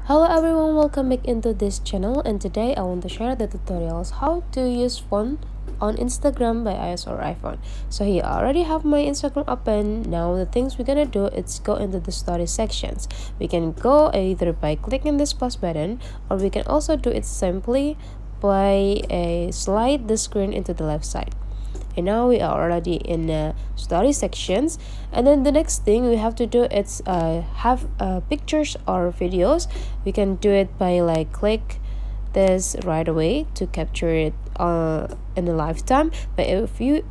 Hello everyone, welcome back into this channel, and today I want to share the tutorials how to use font on Instagram by iOS or iPhone. So here I already have my Instagram open. Now the things we're gonna do is go into the story sections. We can go either by clicking this plus button, or we can also do it simply by slide the screen into the left side. And now we are already in story sections, and then the next thing we have to do is have pictures or videos. We can do it by click this right away to capture it in a lifetime. But if you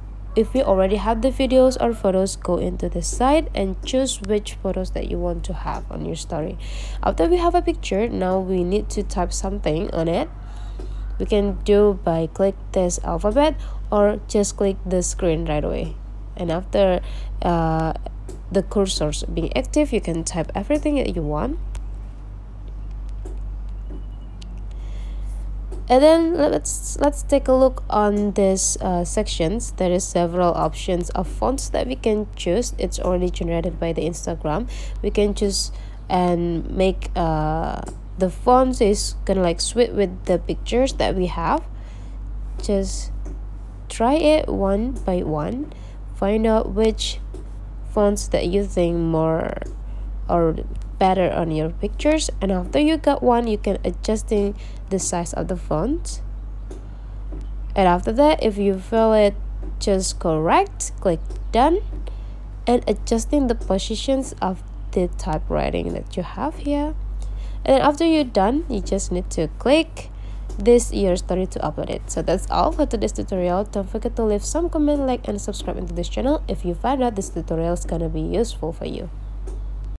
already have the videos or photos, go into the side and choose which photos that you want to have on your story. After we have a picture, now we need to type something on it. We can do by click this alphabet or just click the screen right away. And after the cursor being active, you can type everything that you want. And then let's take a look on this sections. There is several options of fonts that we can choose. It's already generated by the Instagram. We can choose and make the fonts is gonna suit with the pictures that we have. Just try it one by one, find out which fonts that you think more or better on your pictures, and after you got one, you can adjusting the size of the font. And after that, if you feel it just correct, click done, and adjusting the positions of the typewriting that you have here. And then after you're done, you just need to click this your story to upload it. So that's all for today's tutorial. Don't forget to leave some comment, like, and subscribe into this channel if you find out this tutorial is gonna be useful for you.